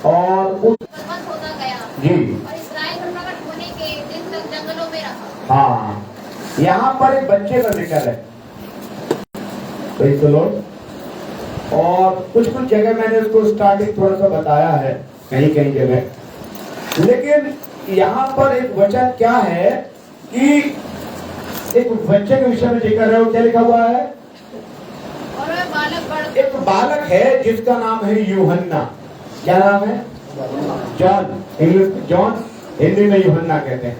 और होता गया जी और इस्राएल प्रकट होने के दिन तक जंगलों में रहा। हाँ, यहाँ पर एक बच्चे का जिक्र है, तो और कुछ कुछ जगह मैंने उसको स्टार्टिंग थोड़ा सा बताया है, कहीं कहीं जगह, लेकिन यहाँ पर एक वचन क्या है कि एक बच्चे के विषय में जिक्र है। वो क्या लिखा हुआ है? और वह बालक एक बालक है जिसका नाम है यूहन्ना। क्या नाम है? जॉन। इंग्लिश में जॉन, हिंदी में यूहन्ना कहते हैं।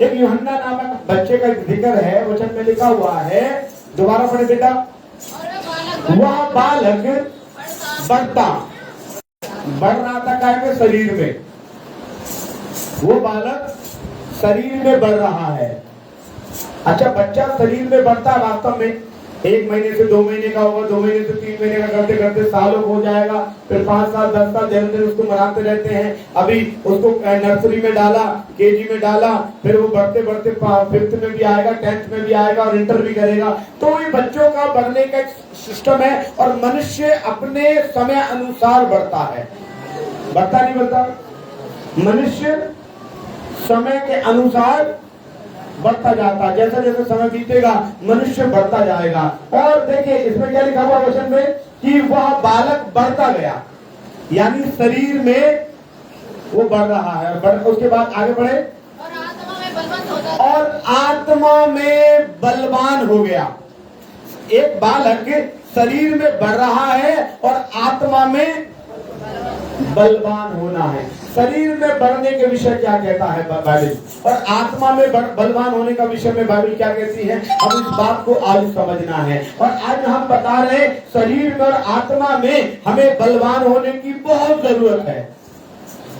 एक यूहन्ना नामक बच्चे का जिक्र है, वचन में लिखा हुआ है। दोबारा पढ़े बेटा। वह बालक बढ़ रहा था काय में? शरीर में। वो बालक शरीर में बढ़ रहा है। अच्छा, बच्चा शरीर में बढ़ता है वास्तव में 1 महीने से 2 महीने का होगा, 2 महीने से 3 महीने का, करते करते सालों हो जाएगा, फिर 5 साल 10 साल धीरे धीरे उसको मनाते रहते हैं। अभी उसको नर्सरी में डाला, केजी में डाला, फिर वो बढ़ते बढ़ते 5th में भी आएगा, 10th में भी आएगा और इंटर भी करेगा। तो ये बच्चों का बढ़ने का एक सिस्टम है और मनुष्य अपने समय अनुसार बढ़ता है। बढ़ता नहीं बढ़ता? मनुष्य समय के अनुसार बढ़ता जाता है। जैसे जैसे समय बीतेगा मनुष्य बढ़ता जाएगा। और देखिए इसमें क्या लिखा हुआ वचन में कि वह बालक बढ़ता गया, यानी शरीर में वो बढ़ रहा है। उसके बाद आगे बढ़े और आत्मा में बलवान होता और आत्मा में बलवान हो गया। एक बालक शरीर में बढ़ रहा है और आत्मा में बलवान होना है। शरीर में बढ़ने के विषय क्या कहता है बाइबल, और आत्मा में बलवान होने का विषय में बाइबल क्या कहती है, अब इस बात को आज समझना है। और आज हम बता रहे हैं शरीर में और आत्मा में हमें बलवान होने की बहुत जरूरत है।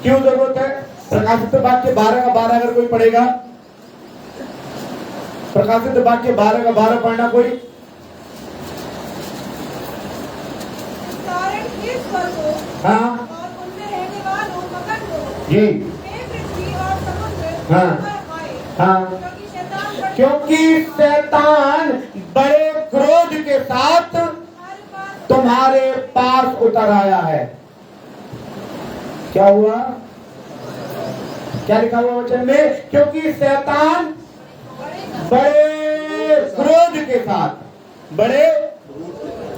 क्यों जरूरत है? प्रकाशित वाक्य 12 का 12 अगर कोई पढ़ेगा, प्रकाशित वाक्य 12 का 12 पढ़ना कोई। हाँ जी हाँ हाँ, क्योंकि शैतान बड़े क्रोध के साथ तुम्हारे पास उतर आया है। क्या हुआ? क्या लिखा हुआ वचन में? क्योंकि शैतान बड़े क्रोध के साथ, बड़े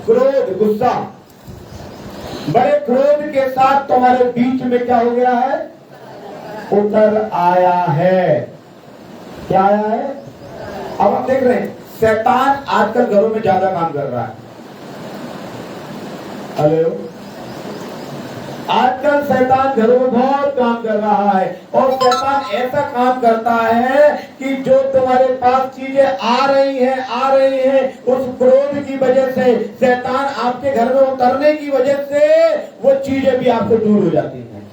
क्रोध, गुस्सा, बड़े क्रोध के साथ तुम्हारे बीच में क्या हो गया है? उतर आया है। क्या आया है? अब हम देख रहे हैं शैतान आजकल घरों में ज्यादा काम कर रहा है। हेलो, आजकल शैतान घरों में बहुत काम कर रहा है और शैतान ऐसा काम करता है कि जो तुम्हारे पास चीजें आ रही हैं उस क्रोध की वजह से, शैतान आपके घर में उतरने की वजह से वो चीजें भी आपसे दूर हो जाती हैं।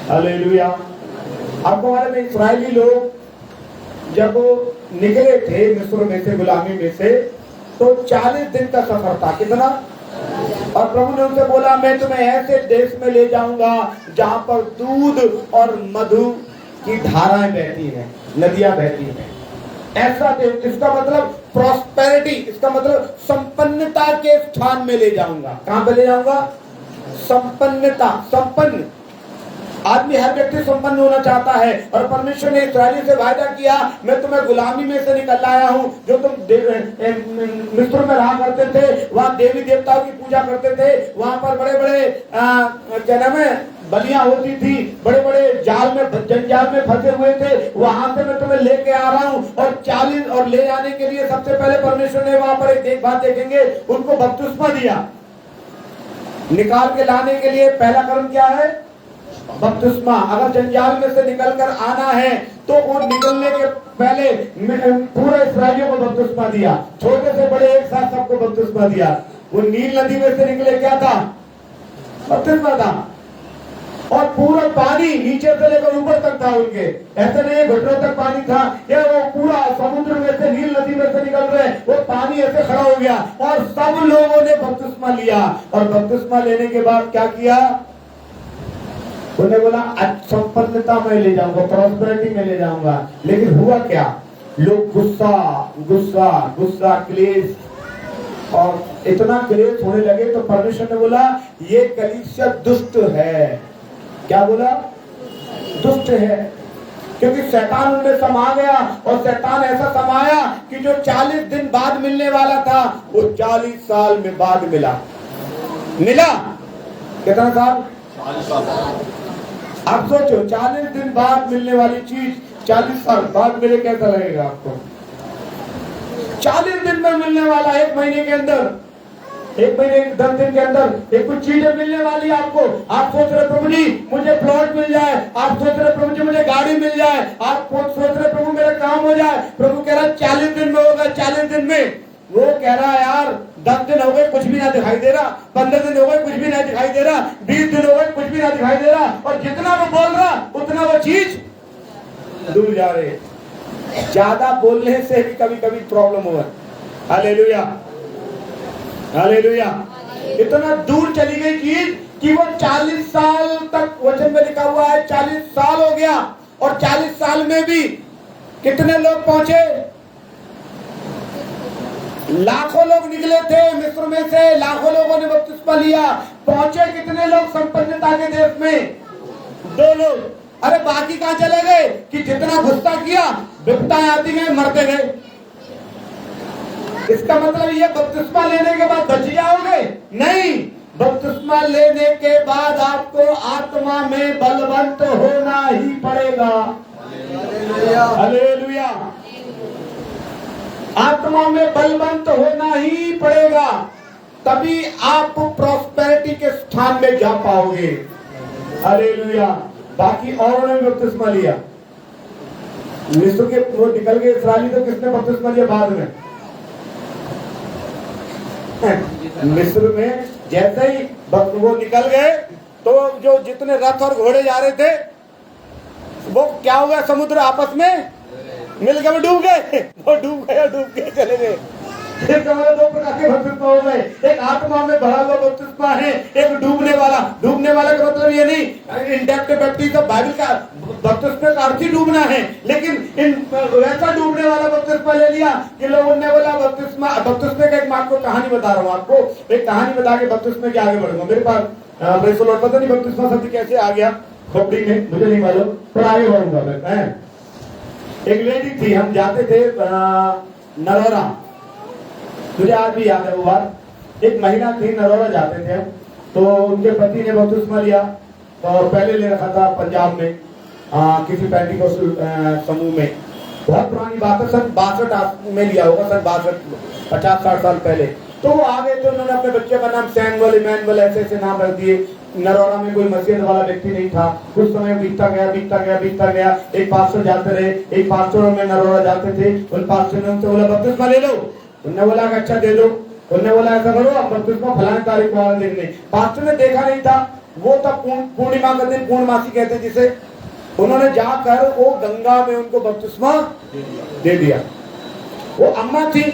हालेलुया। आपको मालूम है इस्राएली लोग जब निकले थे मिस्र में से, गुलामी में से, तो 40 दिन का सफर था। कितना? और प्रभु ने उनसे बोला मैं तुम्हें ऐसे देश में ले जाऊंगा जहां पर दूध और मधु की धाराएं बहती हैं, नदियां बहती हैं। ऐसा देश, इसका मतलब प्रॉस्पेरिटी, इसका मतलब संपन्नता के स्थान में ले जाऊंगा। कहां पे ले जाऊंगा? संपन्नता, संपन्न। आदमी, हर व्यक्ति संपन्न होना चाहता है और परमेश्वर ने इस्राएली से वायदा किया मैं तुम्हें गुलामी में से निकल लाया हूँ। जो तुम मिस्र में रहा करते थे, वहाँ देवी देवताओं की पूजा करते थे, वहाँ पर बड़े बड़े क्या नाम है, बलियां होती थी, बड़े बड़े जाल में, जंजाल में फंसे हुए थे। वहां से मैं तुम्हें लेके आ रहा हूँ और 40 और ले जाने के लिए सबसे पहले परमेश्वर ने वहां पर एक बात देखेंगे, उनको बपतिस्मा दिया। निकाल के लाने के लिए पहला कर्म क्या है? बपतिस्मा। अगर जंजाल में से निकलकर आना है तो वो निकलने के पहले पूरे इस्राएलियों को बपतिस्मा दिया, छोटे से बड़े एक साथ सबको बपतिस्मा दिया। वो नील नदी में से निकले, क्या था? बपतिस्मा था। और पूरा पानी नीचे से लेकर ऊपर तक था उनके, ऐसा नहीं घुटनों तक पानी था, या वो पूरा समुद्र में से, नील नदी में से निकल रहे, वो पानी ऐसे खड़ा हो गया और सब लोगों ने बपतिस्मा लिया। और बपतिस्मा लेने के बाद क्या किया? उन्होंने बोला संपन्नता में ले जाऊंगा, प्रॉस्पेरिटी में ले जाऊंगा। लेकिन हुआ क्या? लोग गुस्सा गुस्सा गुस्सा, क्लेश, और इतना क्लेश होने लगे तो परमेश्वर ने बोला ये कलीसिया दुष्ट है, क्या बोला? दुष्ट है, क्योंकि शैतान उनमें समा गया और शैतान ऐसा समाया कि जो 40 दिन बाद मिलने वाला था वो 40 साल में बाद मिला। कितना साल? 40 साल। आप सोचो 40 दिन बाद मिलने वाली चीज 40 साल बाद मिले, कैसा लगेगा आपको? 40 दिन में मिलने वाला, 1 महीने के अंदर, 1 महीने 10 दिन के अंदर एक कुछ चीजें मिलने वाली आपको। आप सोच रहे प्रभु जी मुझे प्लॉट मिल जाए, आप सोच रहे प्रभु जी मुझे गाड़ी मिल जाए, आप सोच रहे प्रभु मेरा काम हो जाए। प्रभु कह रहा है 40 दिन में होगा, 40 दिन में। वो कह रहा है यार 10 दिन हो गए कुछ भी ना दिखाई दे रहा, 15 दिन हो गए कुछ भी ना दिखाई दे रहा, 20 दिन हो गए कुछ भी ना दिखाई दे रहा, और जितना वो बोल रहा उतना वो चीज दूर जा रही है। ज्यादा बोलने से भी कभी कभी प्रॉब्लम हुआ। Hallelujah, hallelujah. इतना दूर चली गई चीज कि वो 40 साल तक, वचन में लिखा हुआ है 40 साल हो गया, और 40 साल में भी कितने लोग पहुंचे? लाखों लोग निकले थे मिस्र में से, लाखों लोगों ने बपतिस्मा लिया। पहुंचे कितने लोग संपन्नता के देश में? 2 लोग। अरे बाकी कहां चले गए कि जितना गुस्सा किया विपदाएं आती गए, मरते गए। इसका मतलब ये बपतिस्मा लेने के बाद बच जाओगे? नहीं, बपतिस्मा लेने के बाद आपको आत्मा में बलवंत होना ही पड़ेगा। हालेलुया। आत्मा में बलवंत होना ही पड़ेगा, तभी आप प्रॉस्पेरिटी के स्थान में जा पाओगे। हालेलुया। बाकी औरों ने बपतिस्मा लिया, मिस्र के वो निकल गए इस्राएली, तो किसने बपतिस्मा लिया बाद में? मिस्र में जैसे ही वो निकल गए तो जो जितने रथ और घोड़े जा रहे थे वो क्या हो गया? समुद्र आपस में मिल गए, डूब गए। वो डूब गए चले गए। एक हमारे 2 प्रकार के बपतिस्मा हो गए, एक आत्मा में भरा हुआ बपतिस्मा है, एक डूबने वाला। डूबने वाला का मतलब ये नहीं इंडेप्ट बैप्टिज्म, बाइबल का बपतिस्मा का अर्थ ही डूबना है, लेकिन वैसा डूबने वाला बपतिस्मा ले लिया कि लोगों ने बोला बपतिस्मा का एक मैं आपको कहानी बता रहा हूँ, आपको एक कहानी बता के बपतिस्मा के आगे बढ़ूंगा। मेरे पास पता नहीं बपतिस्मा शब्द कैसे आ गया खोपड़ी में, मुझे नहीं मालूम, पर आगे बढ़ूंगा मैं। एक लेडी थी, हम जाते थे नरोरा, मुझे आज भी याद है वो बात। एक महिला थी, नरोरा जाते थे, तो उनके पति ने बपतिस्मा लिया और पहले ले रखा था पंजाब में किसी पेंटिकोस्टल समूह में। बहुत पुरानी बात है, सन 62 में लिया होगा, सन 62, 50-60 साल पहले। तो वो आ गए थे, उन्होंने अपने बच्चे का नाम सैमुअल, इमैनुअल ऐसे नाम रख दिए। नरोरा में कोई मसीहत वाला व्यक्ति नहीं था। कुछ समय बीतता गया। एक पास्टर जाते रहे, एक पास्टर में नरोरा जाते थे, उन पास्टर ने उनसे बोला बपतिस्मा ले लो। उन्होंने बोला अच्छा दे दो। उन्होंने बोला ऐसा करो आप बपतिस्मा फलाने तारीख को आना देखने। पास्टर ने देखा नहीं था, वो तब पूर्णिमा का दिन, पूर्णमासी कहते जिसे, उन्होंने जाकर वो गंगा में उनको बपतिस्मा दे दिया। वो अम्मा थी,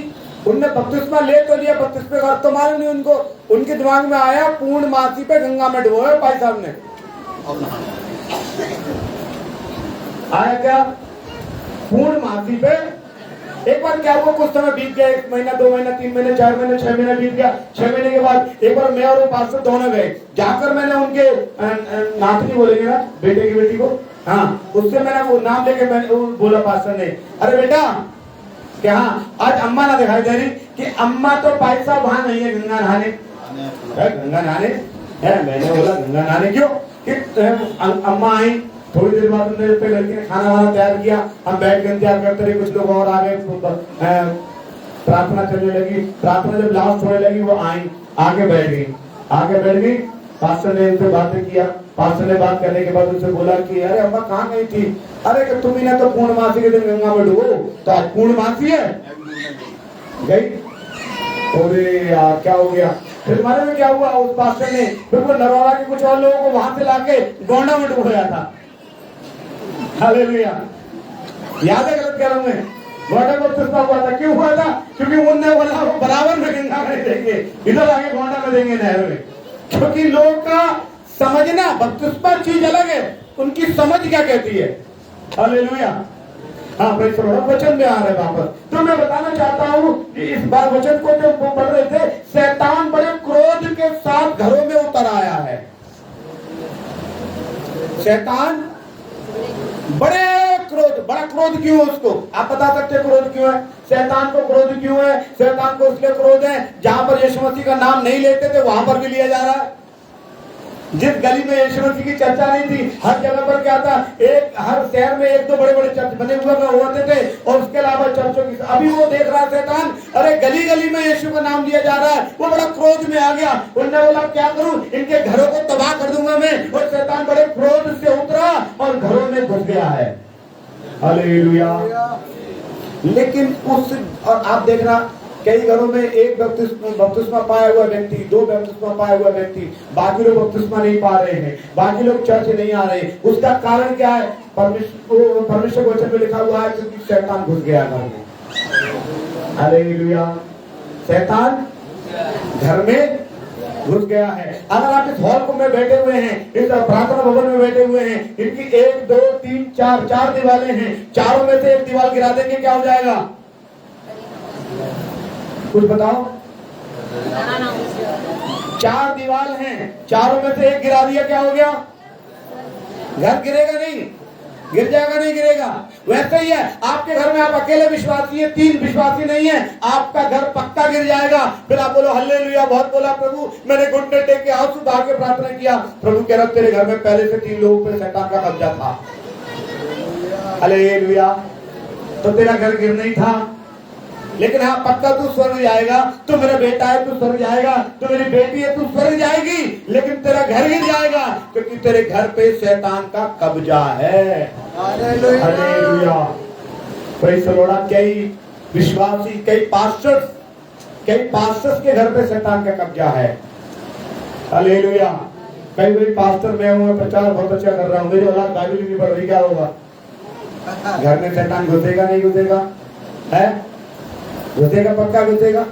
उनने बपतिस्मा ले तो लिया, बपतिस्मे का अर्थ तो मालूम नहीं उनको। उनके दिमाग में आया पूर्णमासी पे गंगा में डुबोया भाई साहब ने। आया क्या? पूर्णमासी पे। एक बार क्या हुआ, कुछ समय बीत गया, 1 महीना, 2 महीना, 3 महीने, 4 महीने, 6 महीने बीत गया। 6 महीने के बाद एक बार मैं और वो पास्टर दोनों गए। जाकर मैंने उनके नातनी बोलेंगे ना, बेटे की बेटी को, हाँ, उससे मैंने वो नाम लेके मैंने बोला पास्टर ने, अरे बेटा क्या आज अम्मा ना दिखाई दे रही? कि अम्मा तो भाई साहब वहां नहीं है, गंगा नहाने। गंगा नहाने है? मैंने बोला गंगा नहाने क्यों? कि अम्मा आई, थोड़ी देर बाद उन्होंने लड़की ने खाना वाना तैयार किया, हम बैठ के इंतजार करते रहे, कुछ लोग और आ गए, प्रार्थना चलने लगी। प्रार्थना जब लास्ट होने लगी वो आई, आगे बैठ गई। पास्टर ने उनसे बातें किया। पास्टर ने बात करने के बाद उनसे बोला कि अरे अम्मा कहाँ गई थी? अरे कि तुम ही ने तो पूर्णमासी के दिन गंगा में डूबो, तो आज पूर्णमासी है, गई। अरे यार क्या हो गया? फिर मालूम में क्या हुआ? उस पास्टर ने फिर वो नरोरा के कुछ और लोगों को वहां से लाके गोंडा में डुबोया था। हालेलुया। याद है गलत कह रहा हूं मैं? गोंडा में बपतिस्मा हुआ था। क्यों हुआ था? क्योंकि उनने बोला वो बराबर में गंगा में देंगे, इधर आगे गोंडा में देंगे, नहर में। क्योंकि लोग का समझना, बपतिस्मा चीज अलग है, उनकी समझ क्या कहती है। हालेलुया। हाँ, प्रेज़ द लॉर्ड। वचन में आ रहे वापस। तो मैं बताना चाहता हूँ कि इस बार वचन को जो पढ़ रहे थे, शैतान बड़े क्रोध के साथ घरों में उतर आया है। शैतान बड़ा क्रोध क्यों है उसको? आप बता सकते हैं क्रोध क्यों है? शैतान को क्रोध क्यों है? शैतान को इसलिए क्रोध है, जहां पर यीशु मसीह का नाम नहीं लेते थे वहां पर भी लिया जा रहा है। जिस गली में यीशु मसीह की चर्चा नहीं थी, हर जगह पर क्या था, हर शहर में एक दो बड़े बड़े चर्च बने हुए होते थे, और उसके अलावा चर्चों की। अभी वो देख रहा शैतान, अरे गली गली में यीशु का नाम लिया जा रहा है, वो बड़ा क्रोध में आ गया। उन्होंने बोला क्या करूं, इनके घरों को तबाह कर दूंगा मैं। और शैतान बड़े क्रोध से उतरा और घरों में घुस गया है। हालेलुया। लेकिन और आप देखना, कई घरों में एक बपतिस्मा पाया हुआ व्यक्ति, 2 बपतिस्मा पाया हुआ व्यक्ति, बाकी लोग बपतिस्मा नहीं पा रहे हैं, बाकी लोग चर्च नहीं आ रहे। उसका कारण क्या है? परमेश्वर वचन में लिखा हुआ है, क्योंकि शैतान घुस गया घर में। हालेलुया। शैतान घर में घुस गया है। अगर आप इस हॉल में बैठे हुए हैं, इस प्रार्थना भवन में बैठे हुए हैं, इनकी 1 2 3 4 दीवारें हैं, चारों में से एक दीवार गिरा देंगे, क्या हो जाएगा? कुछ बताओ। 4 दीवार हैं, चारों में से एक गिरा दिया, क्या हो गया? घर गिरेगा नहीं? गिर जाएगा नहीं गिरेगा? वैसे ही है, आपके घर में आप अकेले विश्वासी है, 3 विश्वासी नहीं है, आपका घर पक्का गिर जाएगा। फिर आप बोलो हल्लेलुया, बहुत बोला प्रभु, मैंने घुटने टेक के आंसू बहा के प्रार्थना किया। प्रभु कह रहा तेरे घर में पहले से 3 लोगों पर शैतान का कब्जा था। हल्लेलुया। तो तेरा घर गिर नहीं था, लेकिन हाँ पक्का तू स्वर्ग जाएगा। तू मेरा बेटा है, तू स्वर्ग जाएगा। तू मेरी बेटी है, तू स्वर्ग जाएगी, लेकिन तेरा घर गिर जाएगा, क्योंकि तेरे घर पे शैतान का कब्जा है। हालेलुया। Praise the Lord. कई विश्वासी, कई पास्टर्स के घर पे शैतान का कब्जा है। हालेलुया। कई पास्टर मैं हूँ, प्रचार बहुत अच्छा कर रहा हूँ, मेरी औलाद बाइबल नहीं पढ़ रही, क्या होगा? घर में शैतान घुसेगा नहीं घुसेगा? है घुसेगा, पक्का घुसेगा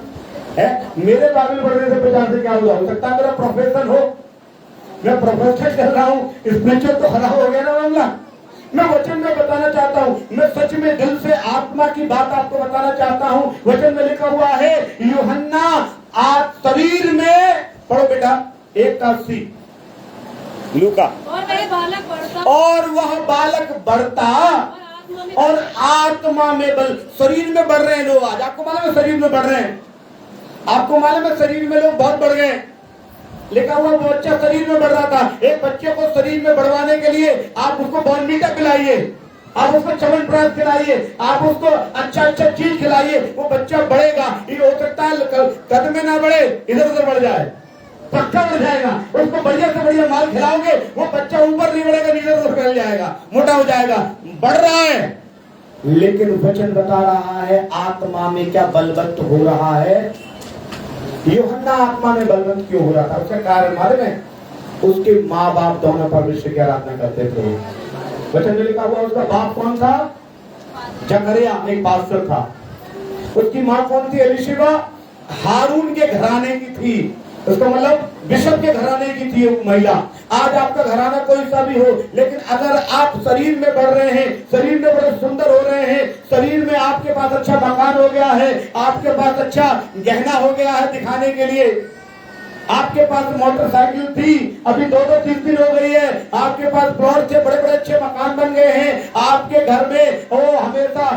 है। मेरे बाइबल पढ़ने से प्रचार से क्या हुआ? हो सकता है मेरा प्रोफेशन हो, मैं प्रोफेशन कर रहा हूँ, स्पिरिचुअल तो खराब हो गया ना मामला। मैं वचन में बताना चाहता हूँ, मैं सच में दिल से आत्मा की बात आपको बताना चाहता हूँ। वचन में लिखा हुआ है, यूहन्ना आप शरीर में, पढ़ो बेटा 1:80, लूका, और वह बालक बढ़ता और आत्मा में बल। शरीर में बढ़ रहे हैं लोग आज, आपको मालूम है शरीर में बढ़ रहे हैं, आपको मालूम है शरीर में लोग बहुत बढ़ गए। लिखा हुआ वो बच्चा शरीर में बढ़ रहा था। एक बच्चे को शरीर में बढ़वाने के लिए आप उसको बॉर्नवीटा पिलाइए, आप उसको च्यवनप्राश खिलाइए, आप उसको अच्छा चीज खिलाइए, वो बच्चा बढ़ेगा। ये हो सकता है कद में ना बढ़े, इधर उधर बढ़ जाए, पक्का बढ़ जाएगा। उसको बढ़िया से बढ़िया माल खिलाओगे, वो बच्चा ऊपर नहीं बढ़ेगा, नीचे उधर फैल जाएगा, मोटा हो जाएगा, बढ़ रहा है। लेकिन वचन बता रहा है आत्मा में क्या बलवंत हो रहा है। यूहन्ना आत्मा में बलवंत क्यों हो रहा था? उसका कारण मालूम है? उसके माँ बाप दोनों परमेश्वर की आराधना करते थे। वचन में लिखा हुआ उसका बाप कौन था? जकरिया, एक पास्टर था। उसकी माँ कौन थी? एलिशिबा, हारून के घराने की थी। उसका मतलब बिशप के घराने की थी एक महिला। आज आपका घराना कोई सा भी हो, लेकिन अगर आप शरीर में बढ़ रहे हैं, शरीर में बड़े सुंदर हो रहे हैं, शरीर में आपके पास अच्छा मकान हो गया है, आपके पास अच्छा गहना हो गया है दिखाने के लिए, आपके पास मोटरसाइकिल थी, अभी 2-3 दिन हो गई है, आपके पास प्लॉट थे, बड़े बड़े अच्छे मकान बन गए हैं, आपके घर में वो हमेशा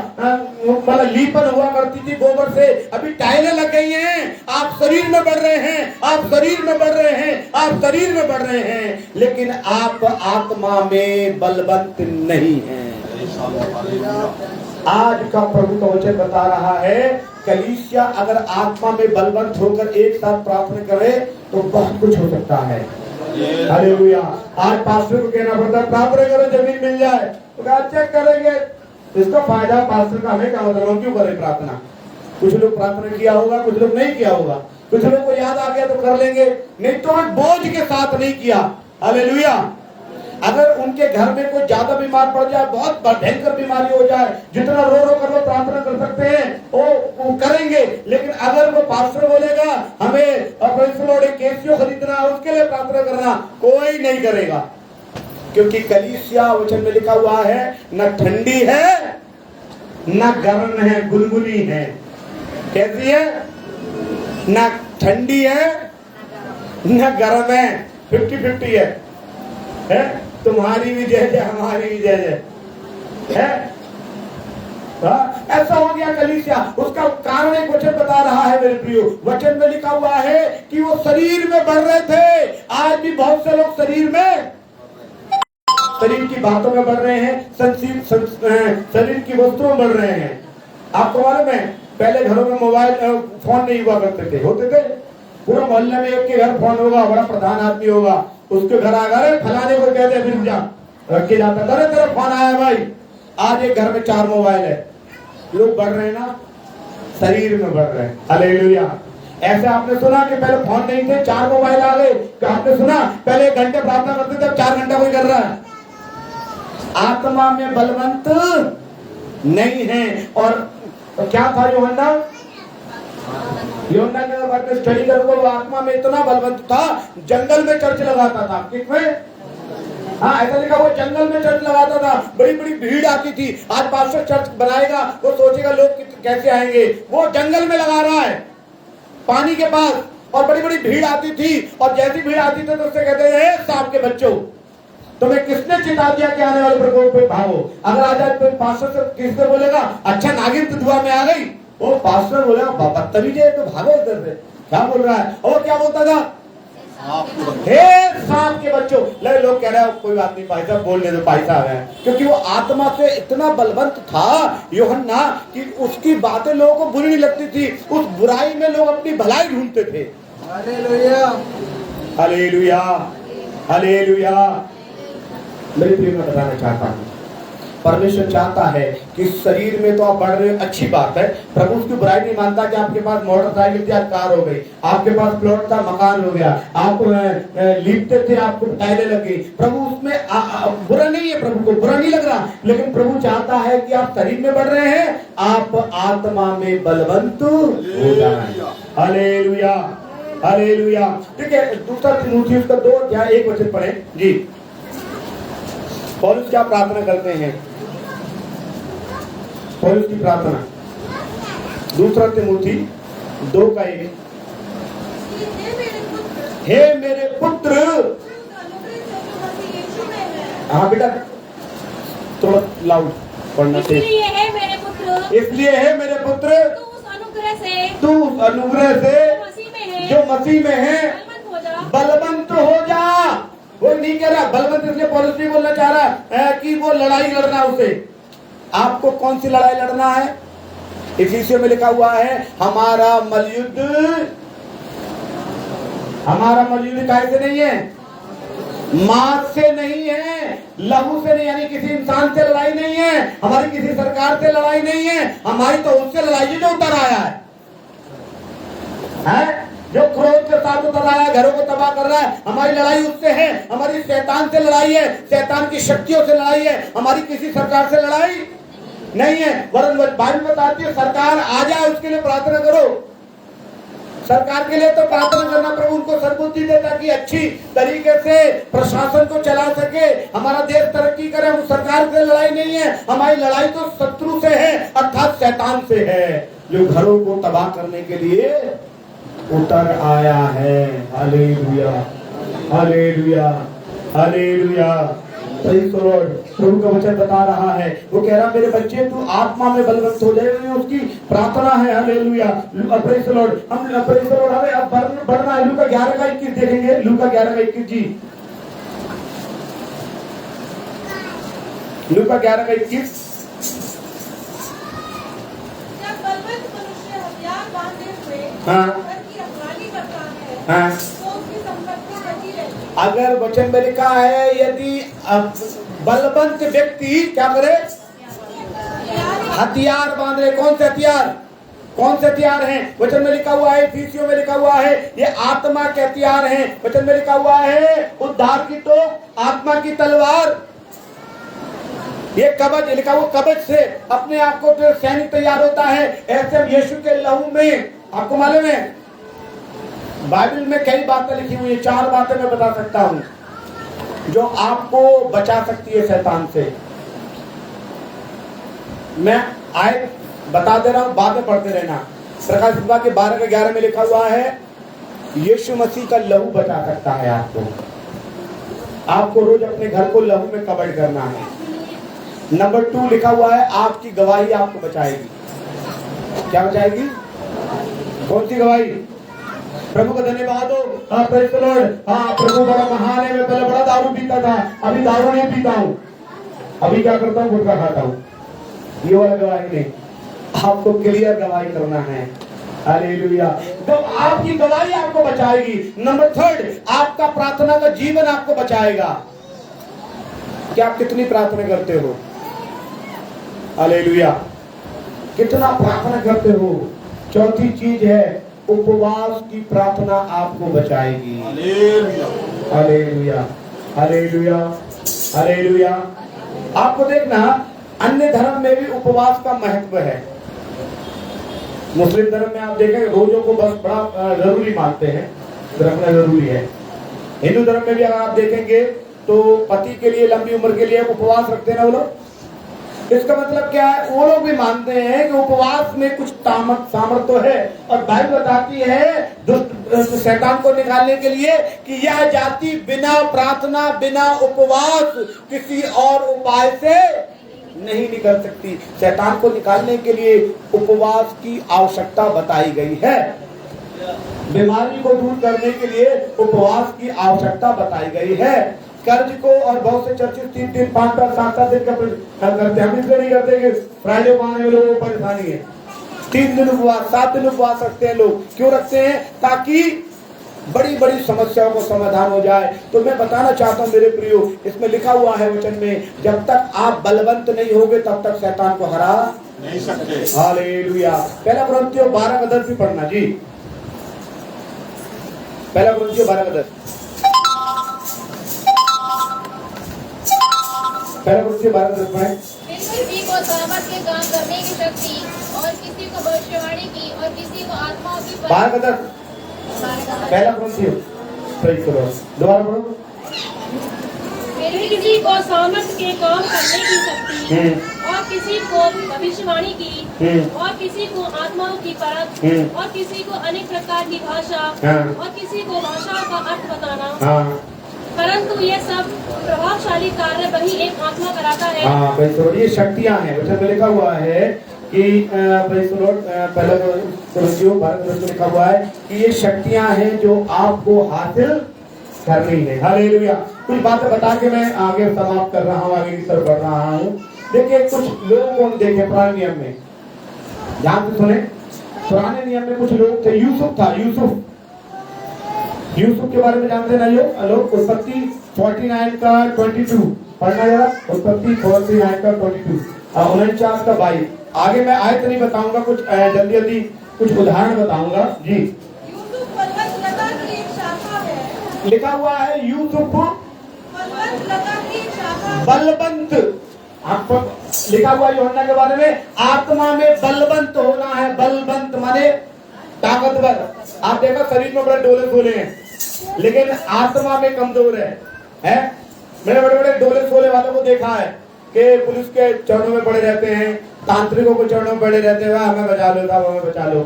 मतलब लीपन हुआ करती थी गोबर से, अभी टाइलें लग गई हैं। आप शरीर में बढ़ रहे हैं, आप शरीर में बढ़ रहे हैं, आप शरीर में बढ़ रहे हैं, लेकिन आप आत्मा में बलवंत नहीं हैं। आज का प्रभु का वचन बता रहा है, कलीसिया अगर आत्मा में बलवंत होकर एक साथ प्रार्थना करे तो बहुत कुछ हो सकता है। हालेलुया। आज पास्टर को कहना पड़ता है प्रार्थना करो जमीन मिल जाए, तो अच्छा करेंगे, इसका फायदा पास्टर का हमें क्या मतलब, हम क्यों करें प्रार्थना? कुछ लोग प्रार्थना किया होगा, कुछ लोग नहीं किया होगा, कुछ लोग को याद आ गया तो कर लेंगे, नहीं तो बोझ के साथ नहीं किया। हालेलुया। अगर उनके घर में कोई ज्यादा बीमार पड़ जाए, बहुत भयंकर बीमारी हो जाए, जितना रो कर वो प्रार्थना कर सकते हैं वो करेंगे, लेकिन अगर वो पास्टर बोलेगा हमें केसियो खरीदना है, उसके लिए प्रार्थना करना, कोई नहीं करेगा। क्योंकि कलीसिया वचन में लिखा हुआ है न ठंडी है न गर्म है, गुलगुली है। कैसी है? न ठंडी है न गर्म है, 50-50 है। तुम्हारी भी जय जय, हमारी भी जय जय है। ऐसा हो गया कलीसिया। उसका कारण एक वचन बता रहा है मेरे प्रियो, वचन में लिखा हुआ है कि वो शरीर में बढ़ रहे थे। आज भी बहुत से लोग शरीर की बातों में बढ़ रहे हैं, शरीर की वस्तुओं में बढ़ रहे हैं। आपको मालूम है पहले घरों में मोबाइल फोन नहीं हुआ करते थे, होते थे पूरा मोहल्ले में एक के घर फोन होगा, बड़ा प्रधान आदमी होगा, उसके घर आ गए फलाने को कहते हैं फिर जा रख के जाता, अरे तेरा फोन आया भाई। आज एक घर में 4 मोबाइल है। लोग बढ़ रहे हैं ना, शरीर में बढ़ रहे हैं। हालेलुया। ऐसे आपने सुना कि पहले फोन नहीं थे, 4 मोबाइल आ गए। आपने सुना पहले 1 घंटे प्रार्थना करते थे, अब 4 घंटा कोई कर रहा है। आत्मा में बलवंत नहीं है। और तो क्या था यूहन्ना के बारे में स्टडी करोगे, वो आत्मा में इतना बलवंत था, जंगल में चर्च लगाता था। किसमें? हाँ, ऐसा लिखा वो जंगल में चर्च लगाता था, बड़ी बड़ी भीड़ आती थी। आज पास्टर चर्च बनाएगा, वो सोचेगा लोग कैसे आएंगे। वो जंगल में लगा रहा है, पानी के पास, और बड़ी बड़ी भीड़ आती थी। और जैसी भीड़ आती थी तो उससे कहते हैं सांप के बच्चों, तुम्हें किसने चिता दिया कि आने वाले प्रकोप पे भागो। अगर आज पास्टर से किसने बोलेगा अच्छा नागिन तो दुआ में आ गई, वो पास्टर बोलेगा बदतमीज है तो भागो इधर से, क्या बोल रहा है। और क्या बोलता था? हे सांप के बच्चों। लोग कह रहे हैं कोई बात नहीं भाई साहब, बोलने दो भाई साहब है, क्योंकि वो आत्मा से इतना बलवंत था यूहन्ना कि उसकी बातें लोगों को बुरी नहीं लगती थी। उस बुराई में लोग अपनी भलाई ढूंढते थे। Hallelujah, hallelujah, hallelujah. मेरे प्रिय में बताना चाहता हूँ, परमेश्वर चाहता है कि शरीर में तो आप बढ़ रहे हो, अच्छी बात है। प्रभु उसकी बुराई नहीं मानता कि आपके पास मोटरसाइकिल थी आज कार हो गई, आपके पास प्लॉट था मकान हो गया, आप लिपते थे आपको टाइलें लगी। प्रभु उसमें बुरा नहीं है, प्रभु को बुरा नहीं लग रहा। लेकिन प्रभु चाहता है कि आप शरीर में बढ़ रहे हैं, आप आत्मा में बलवंत हो जाए। Hallelujah, hallelujah. ठीक है, दूसरा तीमुथियुस का 2 अध्याय 1 वचन पढ़े जी। पौलुस क्या प्रार्थना करते हैं? पौलुस की प्रार्थना दूसरा तीमुथी 2:1, हे मेरे पुत्र। हाँ बेटा थोड़ा लाउड पढ़ना चाहिए। इसलिए है मेरे पुत्र, इसलिए है मेरे पुत्र, तू उस अनुग्रह से जो मसीह में है बलवंत हो जा। वो नहीं कह रहा बलवंत, इसलिए पौलुस नहीं बोलना चाह रहा कि वो लड़ाई लड़ना उसे। आपको कौन सी लड़ाई लड़ना है? इफिसियों में लिखा हुआ है हमारा मलयुद्ध काय से नहीं है, मांस से नहीं है, लहू से नहीं, यानी किसी इंसान से लड़ाई नहीं है, हमारी किसी सरकार से लड़ाई नहीं है, हमारी तो उससे लड़ाई है जो उतर आया है जो क्रोध के साथ उतर आया, घरों को तबाह कर रहा है। हमारी लड़ाई उससे है, हमारी शैतान से लड़ाई है, शैतान की शक्तियों से लड़ाई है, हमारी किसी सरकार से लड़ाई नहीं है। वरन बाइबल बताती है सरकार आ जाए उसके लिए प्रार्थना करो। सरकार के लिए तो प्रार्थना करना, प्रभु उनको सद्बुद्धि दे ताकि अच्छी तरीके से प्रशासन को चला सके, हमारा देश तरक्की करे। हम सरकार से लड़ाई नहीं है, हमारी लड़ाई तो शत्रु से है, अर्थात शैतान से है, जो घरों को तबाह करने के लिए उतर आया है। Hallelujah, hallelujah, hallelujah. प्रभु का वचन बता रहा है, वो कह रहा मेरे बच्चे तू आत्मा में बलवंत हो जाए, उसकी प्रार्थना है। Hallelujah, praise the Lord. हम प्रेज़ द लॉर्ड, हमें अब बढ़ना है। लूका 11:21 देखेंगे, लूका 11:21 जी, लूका 11:21। हाँ हाँ, अगर वचन में लिखा है यदि बलवंत व्यक्ति क्या करे, हथियार बांध रहे। कौन से हथियार? कौन से हथियार हैं? वचन में लिखा हुआ है, इफिसियों में लिखा हुआ है ये आत्मा के हथियार हैं। वचन में लिखा हुआ है उद्धार की तोप, आत्मा की तलवार, ये कवच लिखा हुआ, कवच से अपने आप को तो सैनिक तैयार होता है। ऐसे यीशु के लहू में, आपको मालूम है बाइबल में कई बातें लिखी हुई है, 4 बातें मैं बता सकता हूं जो आपको बचा सकती है शैतान से। मैं आयत बता दे रहा हूं, बातें पढ़ते रहना। प्रकाशित वाक्य 12:11 में लिखा हुआ है यीशु मसीह का लहू बचा सकता है आपको। आपको रोज अपने घर को लहू में कवर्ड करना है। नंबर 2 लिखा हुआ है, आपकी गवाही आपको बचाएगी। क्या बचाएगी? कौन सी गवाही? प्रभु का धन्यवाद हो। हाँ, प्रेज़ द लॉर्ड। हाँ, प्रभु बड़ा महान है। मैं पहले बड़ा दारू पीता था, अभी दारू नहीं पीता हूँ। अभी क्या करता हूँ? गुटखा खाता हूँ। ये वाला गवाही नहीं, आपको क्लियर गवाही करना है। हालेलुया। तो आपकी गवाही आपको बचाएगी। नंबर 3, आपका प्रार्थना का जीवन आपको बचाएगा। क्या आप कितनी प्रार्थना करते हो? हालेलुया। कितना प्रार्थना करते हो? चौथी चीज है, उपवास की प्रार्थना आपको बचाएगी। Hallelujah, hallelujah, hallelujah. आपको देखना, अन्य धर्म में भी उपवास का महत्व है। मुस्लिम धर्म में आप देखें, रोजों को बस बड़ा जरूरी मानते हैं, रखना जरूरी है। हिंदू धर्म में भी अगर आप देखेंगे तो पति के लिए लंबी उम्र के लिए उपवास रखते हैं ना वो लोग। इसका मतलब क्या है? वो लोग भी मानते हैं कि उपवास में कुछ सामर्थ तो है, और बाइबल बताती है दुष्ट शैतान को निकालने के लिए कि यह जाति बिना प्रार्थना, बिना उपवास, किसी और उपाय से नहीं निकल सकती। शैतान को निकालने के लिए उपवास की आवश्यकता बताई गई है। बीमारी को दूर करने के लिए उपवास की आवश्यकता बताई गई है। कर्ज को, और बहुत से चर्चित 3 दिन 5 दिन 7 दिन का करते हैं। हम इसलिए नहीं करते कि फ्राइडे को आने वाले लोगों को परेशानी है। 3 दिन उपवास, 7 दिन उपवास रखते हैं लोग। क्यों रखते हैं? ताकि बड़ी बड़ी समस्याओं को समाधान हो जाए। तो मैं बताना चाहता हूँ मेरे प्रियो, इसमें लिखा हुआ है वचन में, जब तक आप बलवंत नहीं होगे तब तक शैतान को हरा नहीं सकते। हालेलुया। पहला कुरिन्थियों 12:10 भी पढ़ना जी। पहला कुरिन्थियों 12:10। पहला कुरिन्थियों 12:10 पढ़ें। किसी को सामर्थ के काम करने की शक्ति, और किसी को भविष्यवाणी की, और किसी को आत्माओं की 12:10 पहला कुरिन्थियों। Praise the Lord. दोबारा पढ़ो। फिर किसी को सामर्थ के काम करने की शक्ति, और किसी को भविष्यवाणी की, और किसी को आत्माओं की परख, और किसी को अनेक प्रकार की भाषा, और किसी को भाषाओं का अर्थ बताना। परंतु ये सब प्रभावशाली कार्य वही एक आत्मा कराता है। हाँ, प्रेज़ द लॉर्ड। ये शक्तियां हैं। वचन में लिखा हुआ है कि प्रेज़ द लॉर्ड, पहला कुरिन्थियों 12:10 में लिखा हुआ है कि ये शक्तियां हैं जो आपको हासिल करनी है। हालेलुया। कुछ बातें बता के मैं आगे समाप्त कर रहा हूँ, आगे की तरफ बढ़ रहा हूँ। देखिए, कुछ लोगों को हम देखें पुराने नियम में, ध्यान से सुने। पुराने नियम में कुछ लोग थे। यूसुफ था। यूसुफ के बारे में जानते ना लोग? उत्पत्ति 49 का 22 पढ़ना जरा। उत्पत्ति 49 का 22, 49 का 22। आगे मैं आयत नहीं बताऊंगा, कुछ जल्दी जल्दी कुछ उदाहरण बताऊंगा जी। यूसुफ बलवंत लता की एक शाखा है। लिखा हुआ है यूसुफ बलवंत लता की एक शाखा। बलवंत, आपको लिखा हुआ यूहन्ना के बारे में, आत्मा में बलवंत होना है। बलवंत माने ताकतवर। आप देखो शरीर में बड़े डोले सोले हैं, लेकिन आत्मा में कमजोर है? मैंने बड़े बड़े डोले सोले वालों को देखा है कि पुलिस के चरणों में पड़े रहते हैं, तांत्रिकों के चरणों में पड़े रहते हैं, हमें बचा लो साहब, हमें बचा लो।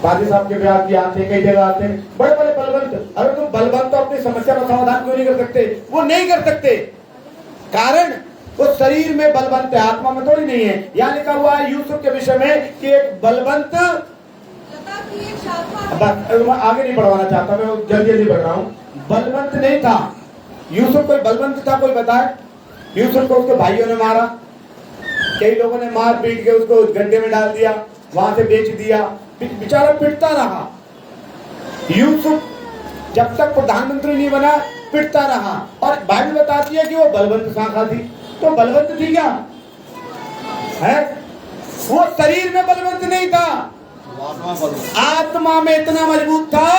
पादी साहब के ब्याह की आते हैं, कई जगह आते हैं बड़े बड़े बलवंत। अरे तुम बलवंत तो अपनी समस्या का समाधान क्यों नहीं कर सकते? वो नहीं कर सकते, कारण वो शरीर में बलवंत है, आत्मा में थोड़ी नहीं है। यहाँ लिखा हुआ है यूसुफ के विषय में कि एक बलवंत बस, मैं आगे नहीं बढ़वाना चाहता, मैं जल्दी जल्दी बढ़ रहा हूँ। बलवंत नहीं था यूसुफ। कोई बलवंत था कोई बताए? यूसुफ को उसके भाइयों ने मारा, कई लोगों ने मार पीट के उसको गड्ढे में डाल दिया, वहां से बेच दिया, बेचारा पिटता रहा। यूसुफ जब तक प्रधानमंत्री नहीं बना पिटता रहा, और बाइबल बताती है कि वो बलवंत शाखा थी। तो बलवंत थी क्या है? वो शरीर में बलवंत नहीं था, आत्मा में इतना मजबूत था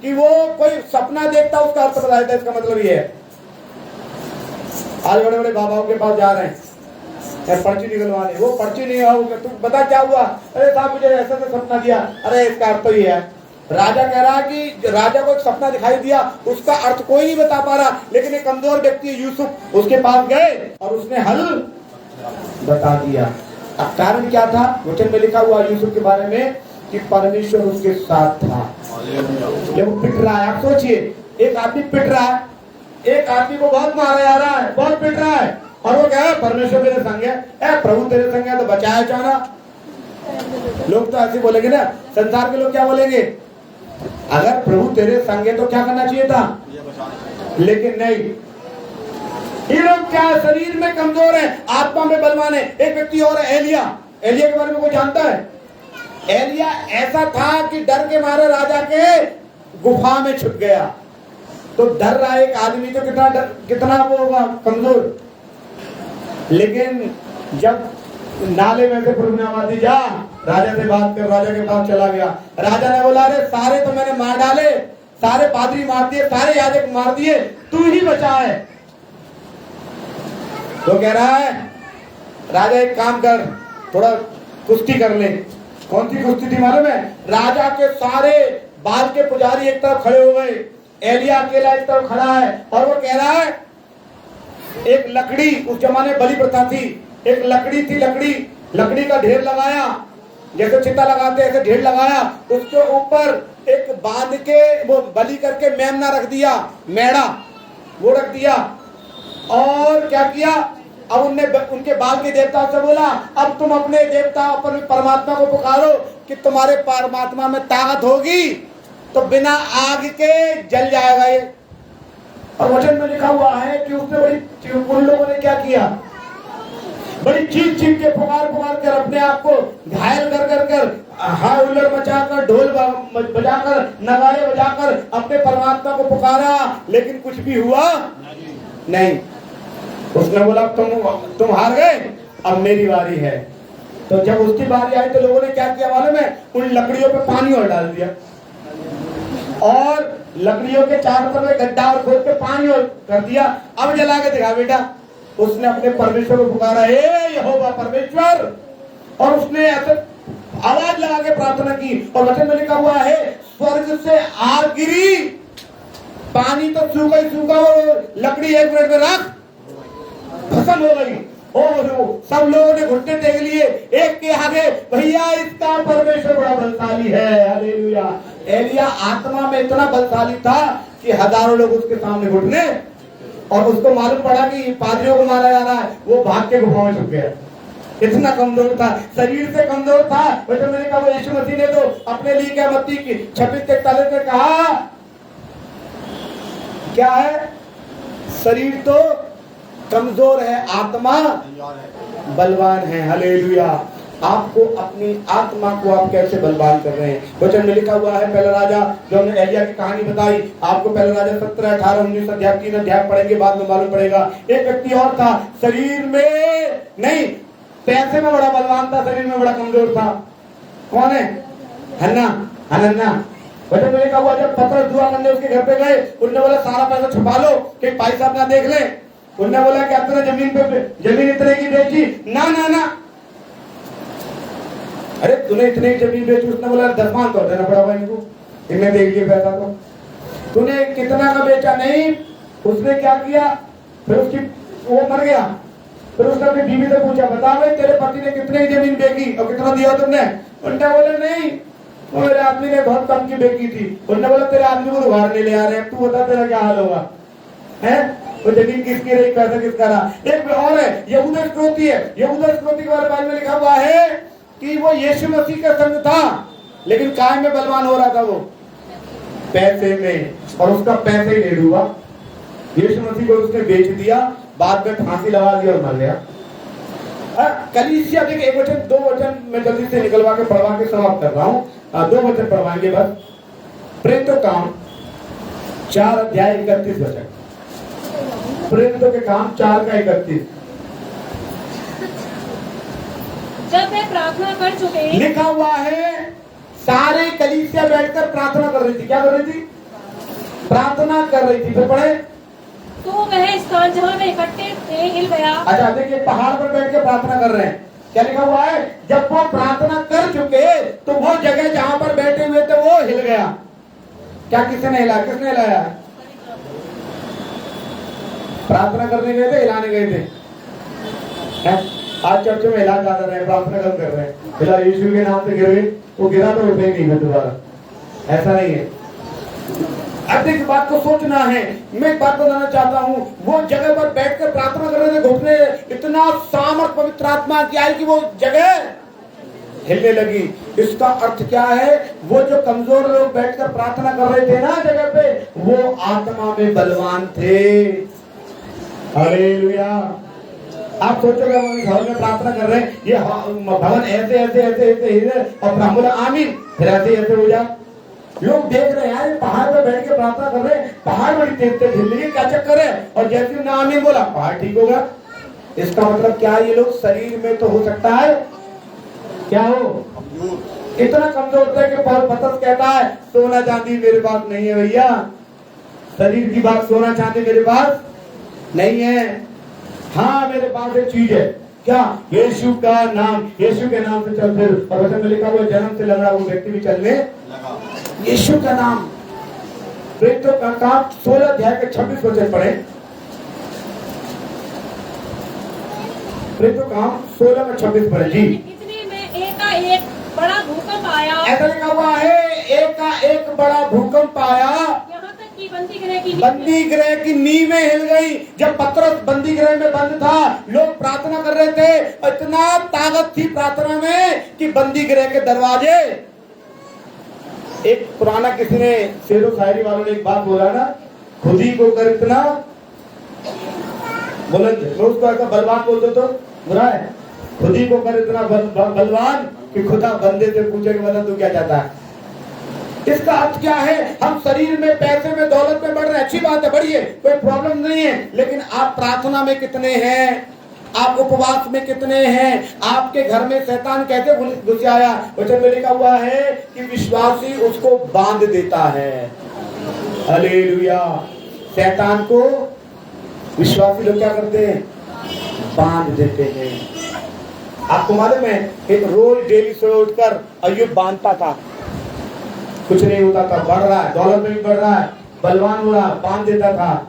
कि वो कोई सपना देखता उसका अर्थ बता देता। इसका मतलब ये है, आज बड़े बड़े बाबाओं के पास जा रहे हैं पर्ची निकलवाने, वो पर्ची नहीं होगा, तुम बता क्या हुआ? अरे साहब मुझे ऐसा तो सपना दिया। अरे इसका अर्थ तो ये है। राजा कह रहा है कि राजा को एक सपना दिखाई दिया, उसका अर्थ कोई नहीं बता पा रहा, लेकिन एक कमजोर व्यक्ति यूसुफ उसके पास गए और उसने हल बता दिया। अब कारण क्या था? वचन में लिखा हुआ यूसुफ के बारे में कि परमेश्वर उसके साथ था। जब वो पिट रहा है, आप सोचिए एक आदमी पिट रहा है, एक आदमी को बहुत मारा जा रहा है, बहुत पिट रहा है, और वो क्या है, परमेश्वर मेरे संग है, प्रभु तेरे संग है तो बचाया चाहना। लोग तो ऐसे बोलेंगे ना, संसार के लोग क्या बोलेंगे, अगर प्रभु तेरे संग है तो क्या करना चाहिए था, लेकिन नहीं, ये लोग क्या शरीर में कमजोर है, आत्मा में बलवान है। एक व्यक्ति और है, एलिया। एलिया के बारे में कोई जानता है? एलिया ऐसा था कि डर के मारे राजा के गुफा में छुप गया। तो डर रहा एक आदमी तो कितना वो होगा, कमजोर। लेकिन जब नाले में से प्रभु ने आवाज दी, जा राजा से बात कर, राजा के पास चला गया। राजा ने बोला, अरे सारे तो मैंने मार डाले, सारे पादरी मार दिए, सारे याजक मार दिए, तू ही बचा है। तो कह रहा है, राजा एक काम कर, थोड़ा कुश्ती कर ले। कौन सी कुश्ती थी मालूम है? राजा के सारे बाल के पुजारी एक तरफ खड़े हो गए, एलिया अकेला एक तरफ खड़ा है, और वो कह रहा है, एक लकड़ी, उस जमाने बलि प्रथा थी, एक लकड़ी थी, लकड़ी का ढेर लगाया, जैसे चिता लगाते ऐसे ढेर लगाया, उसके ऊपर एक बांध के वो बलि करके मेमना रख दिया, मेढ़ा वो रख दिया, और क्या किया, अब उनके बाल के देवताओं से बोला, अब तुम अपने देवता, अपने परमात्मा को पुकारो कि तुम्हारे परमात्मा में ताकत होगी तो बिना आग के जल जाएगा ये। और वचन में लिखा हुआ है कि उसने उन लोगों ने क्या किया, बड़ी चीख के पुकार कर अपने आप को घायल कर हाय हुल्लड़ मचाकर, ढोल बजाकर, नगाड़े बजाकर अपने परमात्मा को पुकारा, लेकिन कुछ भी हुआ नहीं। उसने बोला, तुम हार गए, अब मेरी बारी है। तो जब उसकी बारी आई तो लोगों ने क्या किया मालूम है, उन लकड़ियों पे पानी और डाल दिया, और लकड़ियों के चारों तरफ गड्ढा और खोद के पानी और कर दिया, अब जला के दिखा बेटा। उसने अपने परमेश्वर को पुकारा, हे यहोवा परमेश्वर, और उसने ऐसे आवाज लगा के प्रार्थना की, और वचन में लिखा हुआ है, स्वर्ग से आग गिरी, पानी तो सूखा ही सूखा, लकड़ी एक मिनट में राख फसल हो गई। और सब लोगों ने घुटने टेक लिए, एक के आगे, भैया इसका परमेश्वर बड़ा बलशाली है, हालेलुया। एलिया आत्मा में इतना बलशाली था कि हजारों लोग उसके सामने घुटने, और उसको मालूम पड़ा कि पादरियों को मारा जा रहा है, वो भाग के गुफा में छुप गया। इतना कमजोर था, शरीर से कमजोर था। वैसे मैंने कहा, यीशु मसीह ने तो अपने लिए क्या मत्ती की 26:43 में कहा, क्या है, शरीर तो कमजोर है, आत्मा बलवान है, हालेलुया। आपको अपनी आत्मा को आप कैसे बलवान कर रहे हैं? वचन में लिखा हुआ है, पहला राजा, जो हमने एलिया की कहानी बताई आपको, पहला राजा 17, 18, 19 अध्याय 3 अध्याय पढ़ेंगे, बाद में मालूम पड़ेगा। एक व्यक्ति और था, शरीर में नहीं, पैसे में बड़ा बलवान था, शरीर में बड़ा कमजोर था। कौन है? हन्ना। वचन में लिखा हुआ, जब पतरस दुआ करने उसके घर पे गए, उन्होंने बोला, सारा पैसा छुपा लो कि भाई साहब ना देख ले। उन्होंने बोला कि अपने जमीन इतने की बेची, ना, अरे तूने इतने की जमीन बेची? उसने बोला, 10 मान तो देना पड़ा भाई इनको, इन्हें देख लिया पैसा तो। तूने कितना का बेचा? नहीं। उसने क्या किया, फिर उसकी वो मर गया, फिर उसने अपनी बीवी से पूछा, बता भाई तेरे पति ने कितने की जमीन बेची और कितना दिया तुमने? उन्होंने बोला, नहीं, वो मेरे आदमी ने बहुत कम की बेची थी। उन्होंने बोला, तेरे आदमी को उधार ले आ रहे हैं, तू बता तेरा क्या हाल होगा, है? वो जमीन किसकी रही, पैसा किसका रहा? एक और है, यहूदा इस्करियोती है। यहूदा इस्करियोती के बारे में लिखा हुआ है कि वो यीशु मसीह का संग था, लेकिन काय में बलवान हो रहा था? वो पैसे में, और उसका पैसे ही ढेर हुआ। यीशु मसीह को उसने बेच दिया, बाद में फांसी लगा दी और मर गया। कलीसिया, देखिए, एक वचन, 2 वचन मैं जल्दी से निकलवा के पढ़वा के समाप्त कर रहा हूँ। 2 वचन पढ़वाएंगे बस। प्रेरितों के काम 4 अध्याय 31 वचन। प्रेरितों के काम 4 का 31। जब वे प्रार्थना कर चुके, लिखा हुआ है, सारे कलीसिया बैठकर प्रार्थना कर रही थी। क्या कर रही थी? प्रार्थना कर रही थी। फिर पढ़े, तो वह स्थान जहाँ वे इकट्ठे थे हिल गया। अच्छा, देखिए, पहाड़ पर बैठ के प्रार्थना कर रहे हैं। क्या लिखा हुआ है? जब वो प्रार्थना कर चुके तो वो जगह जहां पर बैठे हुए थे वो हिल गया। क्या किसने हिलाया? किसने हिलाया? प्रार्थना करने गए थे, हिलाने गए थे? आज चर्च में हिला ज्यादा रहे, प्रार्थना कम कर रहे हैं। हिला यीशु के नाम से गिर गए, वो गिरा तो उठे ही नहीं दोबारा, ऐसा नहीं है। अधिक बात को सोचना है। मैं एक बात बताना चाहता हूँ, वो जगह पर बैठकर प्रार्थना कर रहे थे, घुटने इतना सामर्थ पवित्र आत्मा की आई कि वो जगह हिलने लगी। इसका अर्थ क्या है? वो जो कमजोर लोग बैठकर प्रार्थना कर रहे थे ना जगह पे, वो आत्मा में बलवान थे। हालेलुया। आप सोचोगे हम घर में प्रार्थना कर रहे हैं, ये भवन ऐसे ऐसे ऐसे ऐसे और ब्राह्मण आमीन, फिर ऐसे ऐसे हो जाए। लोग देख रहे हैं यार, पहाड़ पे बैठ के प्रार्थना कर रहे हैं, पहाड़ बड़ी तेज तेज हिल रही है, क्या चक्कर है? और जैसे उन्होंने आमीन बोला, पहाड़ ठीक होगा। इसका मतलब क्या? ये लोग शरीर में तो हो सकता है क्या हो, इतना कमजोर था कि पतरस कहता है सोना चांदी मेरे पास नहीं है भैया, शरीर की बात, सोना चांदी मेरे पास नहीं है। हाँ मेरे पास एक चीज है, क्या? यीशु का नाम, यीशु के नाम से चल फिर। और वचन में लिखा हुआ जन्म से लगा वो व्यक्ति भी चलने लगा। यीशु का नाम। प्रेरितों का काम 16 अध्याय के 26 वचन पढ़े। प्रेरितों का काम 16 में 26 पढ़े जी। इतने में एक बड़ा भूकंप आया। ऐसा लिखा हुआ है, एक बड़ा भूकंप आया, यहाँ तक कि बंदी गृह की नींवें हिल गई। जब पतरस बंदी गृह में बंद था, लोग प्रार्थना कर रहे थे, इतना ताकत थी प्रार्थना में कि बंदी गृह के दरवाजे। एक पुराना किसी ने शेरो शायरी वालों ने एक बात बोला ना, खुद ही को कर इतना बुलंद, उसको ऐसा बलवान बोल दो तो बुरा है। खुद ही को कर इतना बलवान कि खुदा बंदे से पूछे कि मतलब तू क्या चाहता है। इसका अर्थ क्या है? हम शरीर में, पैसे में, दौलत में बढ़ रहे हैं, अच्छी बात है, बढ़िए, कोई प्रॉब्लम नहीं है। लेकिन आप प्रार्थना में कितने हैं? आप उपवास में कितने हैं? आपके घर में शैतान कैसे घुस आया? वचन में लिखा हुआ है कि विश्वासी उसको बांध देता है। हालेलुया। शैतान को विश्वासी लोग क्या करते हैं? बांध देते हैं। आपको मालूम है, एक रोज डेली सुबह उठकर अय्यूब बांधता था, कुछ नहीं होता था, बढ़ रहा है, दौलत में भी बढ़ रहा है, बलवान हो रहा, बांध देता था।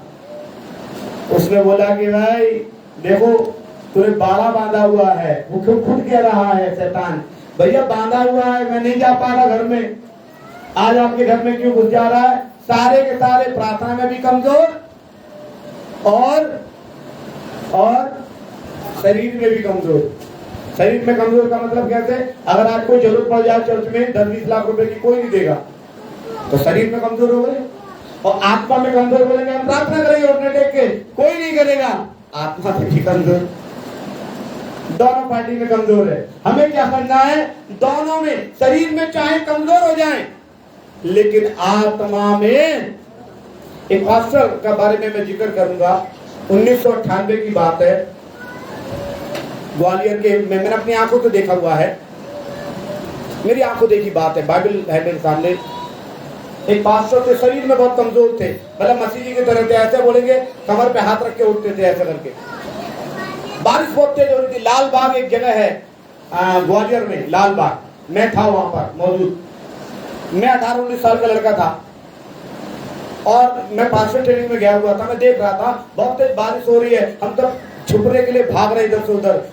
उसने बोला कि भाई देखो तूने बाड़ा बांधा हुआ है। वो खुद कह रहा है शैतान, भैया बांधा हुआ है, मैं नहीं जा पा रहा घर में, आज आपके घर में क्यों घुस जा रहा है? सारे के सारे प्रार्थना में भी कमजोर और शरीर में भी कमजोर। शरीर में कमजोर का मतलब कैसे? अगर आज कोई जरूरत पड़ जाए चर्च में 10-20 लाख रुपए की, कोई नहीं देगा, तो शरीर में कमजोर हो गए। और आत्मा में कमजोर बोलेंगे, हम प्रार्थना करेंगे उठने टेक के, कोई नहीं करेगा, आत्मा से भी कमजोर। दोनों पार्टी में कमजोर है। हमें क्या करना है? दोनों में, शरीर में चाहे कमजोर हो जाए, लेकिन आत्मा में। एक पास्टर का बारे में मैं जिक्र करूंगा, 1998 की बात है, ग्वालियर के, मैंने अपनी आंखों से देखा हुआ है, मेरी आंखों देखी बात है, बाइबल है मेरे सामने। एक पास्टर थे, शरीर में बहुत कमजोर थे, मतलब मसीह जी की तरह थे, ऐसे बोलेंगे कमर पे हाथ रख के उठते थे ऐसे करके। बारिश बहुत तेज हो रही थी। लाल बाग एक जगह है ग्वालियर में, लाल बाग, मैं था वहां पर मौजूद। मैं 18-19 साल का लड़का था और मैं पास्टर ट्रेनिंग में गया हुआ था। मैं देख रहा था बहुत तेज बारिश हो रही है, हम तो छुपने के लिए भाग रहे इधर से उधर।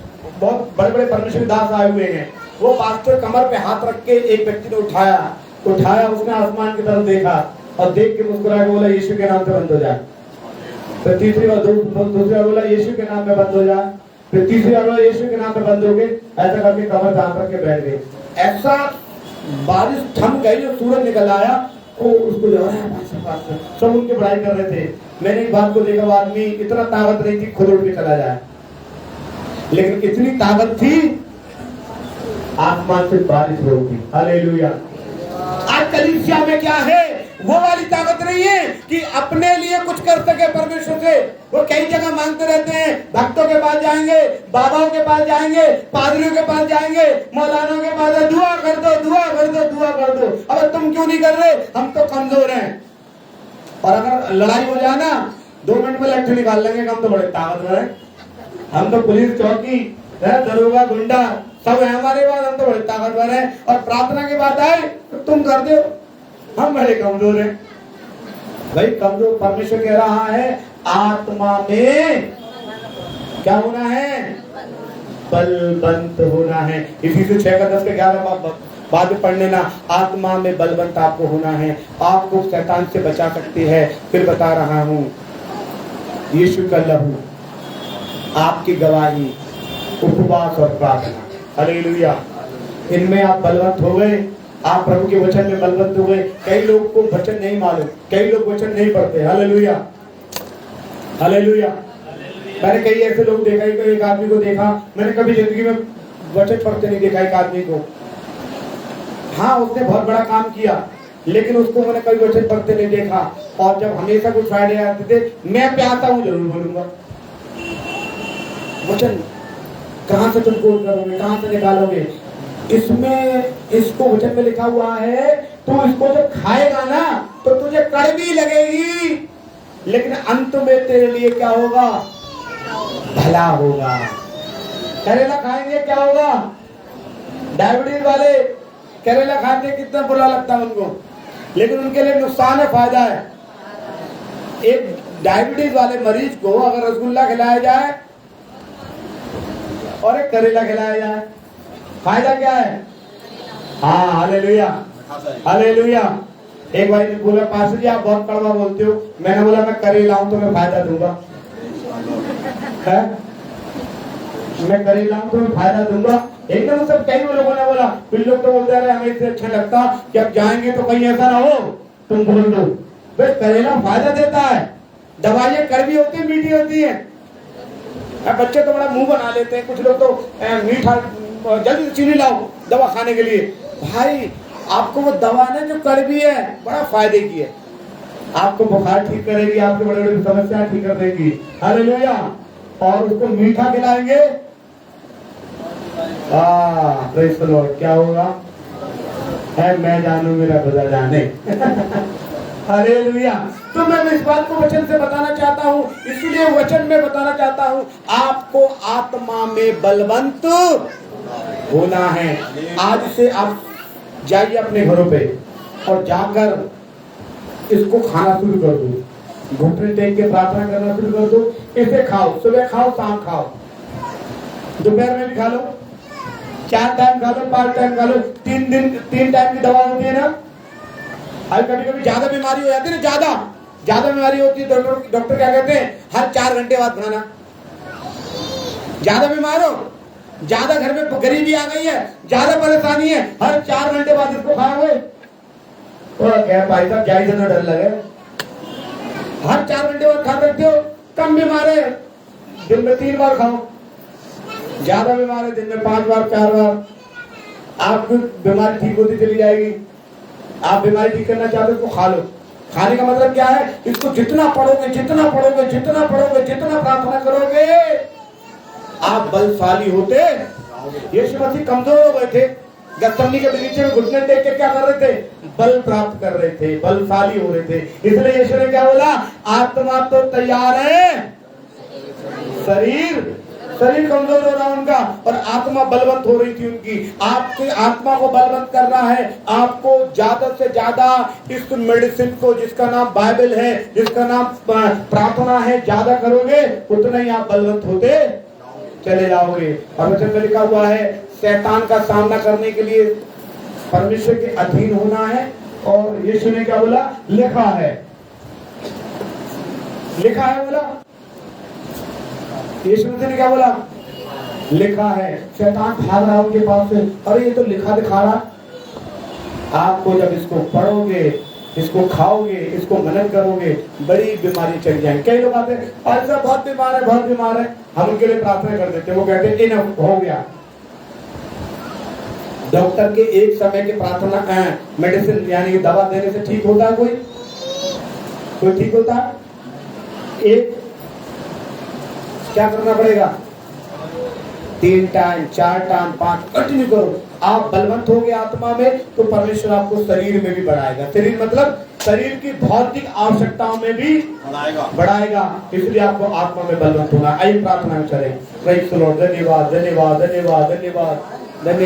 बहुत बड़े बड़े परमेश्वर दास आए हुए हैं। वो पास्टर कमर पे हाथ रख के, एक व्यक्ति ने उठाया, उसने आसमान की तरफ देखा और देख के मुस्कुरा के बोला यीशु के नाम से बंद हो जाए। फिर तीसरी बार दूसरी बार बोला यीशु के नाम में बंद हो जाए। फिर तीसरी बार बोला यीशु के नाम में बंद हो गए। ऐसा करके कमर पे हाथ रख के बैठ गए। ऐसा बारिश थम गई और सूरज निकल आया। उसको सब उनकी पढ़ाई कर रहे थे। मैंने एक बात को देखा, वो आदमी इतना ताकत नहीं थी खुद उठ के चला जाए, लेकिन इतनी ताकत थी आसमान से बारिश होगी। हालेलुया। आज कलीसिया में क्या है? वो वाली ताकत नहीं है कि अपने लिए कुछ कर सके परमेश्वर से। वो कई जगह मांगते रहते हैं, भक्तों के पास जाएंगे, बाबाओं के पास जाएंगे, पादरियों के पास जाएंगे, मौलानों के पास, दुआ कर दो, दुआ कर दो, दुआ कर दो। अब तुम क्यों नहीं कर रहे? हम तो कमजोर हैं। और अगर लड़ाई हो जाए ना, 2 मिनट में लट्ठू निकाल लेंगे, हम तो बड़े ताकतवर हैं, हम तो पुलिस चौकी, दरोगा, गुंडा सब है हमारे पास, हम तो बड़े ताकतवर हैं। और प्रार्थना की बात आए तो तुम कर दो, हम बड़े कमजोर हैं। भाई कमजोर, परमेश्वर कह रहा है आत्मा में क्या होना है? बलवंत होना है। इसी से 6 का 10 के 11 बाद में पढ़ लेना। आत्मा में बलवंत आपको होना है, आपको शैतान से बचा सकती है। फिर बता रहा हूँ, यीशु का लहू, आपकी गवाही, उपवास और प्रार्थना, हालेलुया, इनमें आप बलवंत हो गए। आप प्रभु के वचन में बलवंत हो गए। कई लोगों को वचन नहीं मालूम, कई लोग वचन नहीं पढ़ते। Hallelujah, hallelujah. मैंने कई ऐसे लोग देखा, एक आदमी को देखा, मैंने कभी जिंदगी में वचन पढ़ते नहीं देखा एक आदमी को। हाँ, उसने बहुत बड़ा काम किया, लेकिन उसको मैंने कभी वचन पढ़ते नहीं देखा। और जब हमेशा गुड फ्राइडे आते थे, मैं प्यासा हूँ जरूर बोलूंगा। वचन कहाँ से तुम कोट करोगे, कहाँ से निकालोगे? इसमें, इसको वचन में लिखा हुआ है, तू इसको जब खाएगा ना तो तुझे कड़वी लगेगी, लेकिन अंत में तेरे लिए क्या होगा? भला होगा। करेला खाएंगे क्या होगा? डायबिटीज वाले करेला खाते कितना बुरा लगता है उनको, लेकिन उनके लिए नुकसान है, फायदा है। एक डायबिटीज वाले मरीज को अगर रसगुल्ला खिलाया जाए और एक करेला खिलाया जाए, फायदा क्या है? हाँ, हालेलुया, हालेलुया। एक भाई ने बोला, पास्टर जी आप बहुत कड़वा बोलते हो। मैंने बोला, मैं करेला हूं तो मैं फायदा दूंगा, है? मैं करेला हूं तो मैं फायदा दूंगा। एकदम सब कई लोगों ने बोला, फिर लोग तो बोलते रहे हमें इससे अच्छा लगता कि अब जाएंगे तो कहीं ऐसा ना हो तुम बोल दो। भाई करेला फायदा देता है। दवाइयां कड़वी होती है, मीठी होती है। बच्चे तो बड़ा मुंह बना लेते हैं, कुछ लोग तो मीठा, जल्दी चीनी लाओ दवा खाने के लिए। भाई आपको वो दवा ना जो कड़वी है, बड़ा फायदे की है। आपको बुखार ठीक करेगी, आपके बड़े बड़ी समस्या ठीक कर देगी। हालेलुया। और उसको मीठा खिलाएंगे, प्रेज़ द लॉर्ड, क्या होगा? है मैं जानू मेरा खुदा जाने। हालेलुया। तो मैं इस बात को वचन से बताना चाहता हूँ, इसलिए वचन में बताना चाहता हूँ, आपको आत्मा में बलवंत होना है। आज से आप जाइए अपने घरों पे और जाकर इसको खाना शुरू कर दो, घुटने टेक के प्रार्थना करना शुरू कर दो। इसे खाओ, सुबह खाओ, शाम खाओ, दोपहर में भी खा लो, 4 टाइम खा लो, 5 टाइम खा लो, 3 टाइम की दवा होती है ना। आज कभी कभी ज्यादा बीमारी हो जाती है ना, ज्यादा बीमारी होती है, डॉक्टर क्या कहते हैं? हर 4 घंटे बाद खाना। ज्यादा बीमार हो, ज्यादा घर में गरीबी आ गई है, ज्यादा परेशानी है, हर 4 घंटे बाद इसको खाओगे तो क्या भाई साहब क्या इतना डर लगे? हर 4 घंटे बाद खा सकते हो। कम बीमार है, दिन में 3 बार खाओ। ज्यादा बीमार है, दिन में 5 बार, 4 बार। आपकी बीमारी ठीक होती चली जाएगी। आप बीमारी ठीक करना चाहते हो, इसको खा लो। खाने का मतलब क्या है? इसको जितना पढ़ोगे, जितना पढ़ोगे, जितना पढ़ोगे, जितना प्रार्थना करोगे, आप बलशाली होते। यीशु मसीह कमजोर हो गए थे, गत्समनी के बगीचे में घुटने टेक के क्या कर रहे थे? बल प्राप्त कर रहे थे, बलशाली हो रहे थे। इसलिए यीशु ने क्या बोला? आत्मा तो तैयार है, शरीर कमजोर हो रहा उनका, और आत्मा बलवंत हो रही थी उनकी। आपकी आत्मा को बलवंत करना है। आपको ज्यादा से ज्यादा इस मेडिसिन को, जिसका नाम बाइबल है, जिसका नाम प्रार्थना है, ज्यादा करोगे उतना ही आप बलवंत होते चले जाओगे। और वचन में लिखा हुआ है, शैतान का सामना करने के लिए परमेश्वर के अधीन होना है। और यीशु ने क्या बोला? लिखा है, लिखा है बोला। यीशु ने क्या बोला? लिखा है। शैतान भाग रहा उनके पास से, अरे ये तो लिखा दिखा रहा। आपको जब इसको पढ़ोगे, इसको खाओगे, इसको मनन करोगे, बड़ी बीमारी चल जाएगी। कई लोग आते हैं, ऐसा बहुत बीमार है, बहुत बीमार है, हम उनके लिए प्रार्थना कर देते हैं। वो कहते हैं इनफ हो गया। डॉक्टर के एक समय की प्रार्थना, मेडिसिन यानी दवा देने से ठीक होता है? कोई ठीक होता है? एक क्या करना पड़ेगा? 3 टाइम, 4 टाइम, 5 कंटिन्यू करो। आप बलवंत हो गए आत्मा में, तो परमेश्वर आपको शरीर में भी बढ़ाएगा। शरीर मतलब शरीर की भौतिक आवश्यकताओं में भी बढ़ाएगा। इसलिए आपको आत्मा में बलवंत होना। आइए प्रार्थना करें। Praise the Lord. धन्यवाद, धन्यवाद, धन्यवाद, धन्यवाद, धन्यवाद।